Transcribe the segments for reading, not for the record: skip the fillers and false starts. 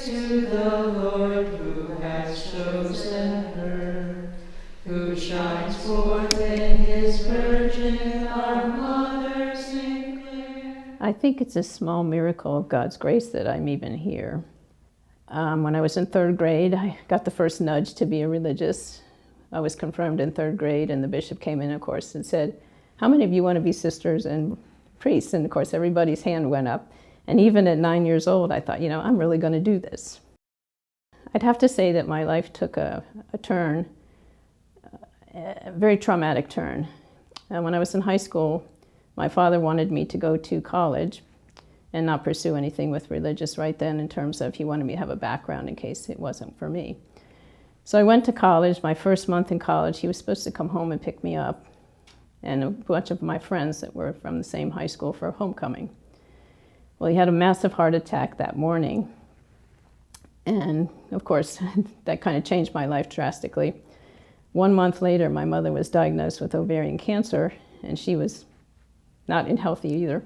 to the Lord who has chosen her, who shines forth in his Virgin, our Mother, St. Clare. I think it's a small miracle of God's grace that I'm even here. When I was in third grade, I got the first nudge to be a religious. I was confirmed in third grade, and the bishop came in, of course, and said, "How many of you want to be sisters and priests?" And of course, everybody's hand went up. And even at 9 years old, I thought, I'm really going to do this. I'd have to say that my life took a turn, a very traumatic turn. When I was in high school, my father wanted me to go to college and not pursue anything with religious right then, in terms of he wanted me to have a background in case it wasn't for me. So I went to college. My first month in college, he was supposed to come home and pick me up, and a bunch of my friends that were from the same high school for homecoming. Well, he had a massive heart attack that morning. And of course, that kind of changed my life drastically. 1 month later, my mother was diagnosed with ovarian cancer, and she was not healthy either.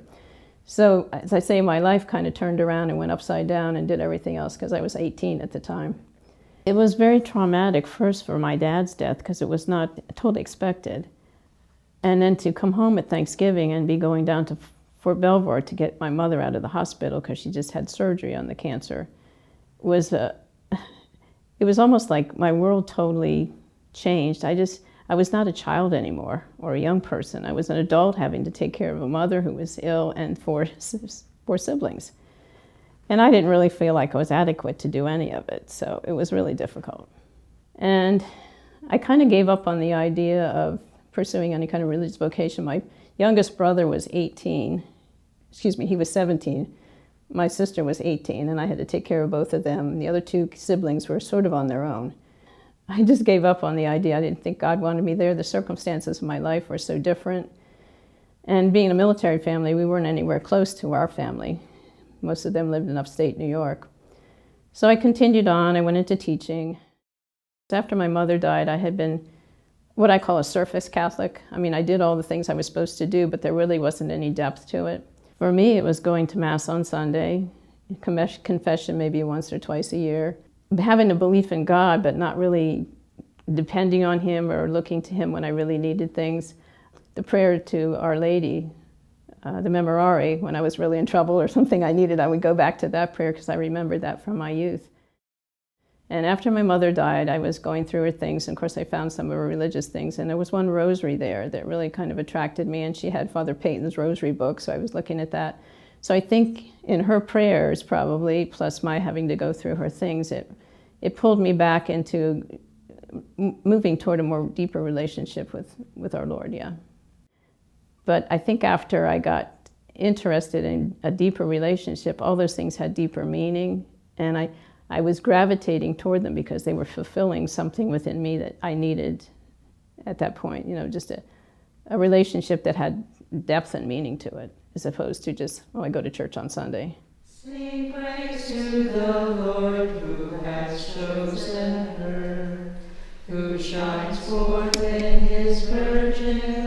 So, as I say, my life kind of turned around and went upside down and did everything else, because I was 18 at the time. It was very traumatic, first for my dad's death, because it was not totally expected. And then to come home at Thanksgiving and be going down to Fort Belvoir to get my mother out of the hospital because she just had surgery on the cancer it was almost like my world totally changed. I was not a child anymore or a young person. I was an adult having to take care of a mother who was ill and four siblings. And I didn't really feel like I was adequate to do any of it, so it was really difficult. And I kind of gave up on the idea of pursuing any kind of religious vocation. My youngest brother was 18. He was 17. My sister was 18, and I had to take care of both of them. The other two siblings were sort of on their own. I just gave up on the idea. I didn't think God wanted me there. The circumstances of my life were so different. And being a military family, we weren't anywhere close to our family. Most of them lived in upstate New York. So I continued on. I went into teaching. After my mother died, I had been what I call a surface Catholic. I did all the things I was supposed to do, but there really wasn't any depth to it. For me, it was going to Mass on Sunday, confession maybe once or twice a year, having a belief in God, but not really depending on Him or looking to Him when I really needed things. The prayer to Our Lady, the Memorare, when I was really in trouble or something I needed, I would go back to that prayer because I remembered that from my youth. And after my mother died, I was going through her things, and of course I found some of her religious things, and there was one rosary there that really kind of attracted me, and she had Father Peyton's rosary book, so I was looking at that. So I think in her prayers probably, plus my having to go through her things, it pulled me back into moving toward a more deeper relationship with our Lord, yeah. But I think after I got interested in a deeper relationship, all those things had deeper meaning, and I was gravitating toward them because they were fulfilling something within me that I needed at that point, just a relationship that had depth and meaning to it, as opposed to just, I go to church on Sunday. Sing praise to the Lord who has chosen her, who shines forth in his Virgin,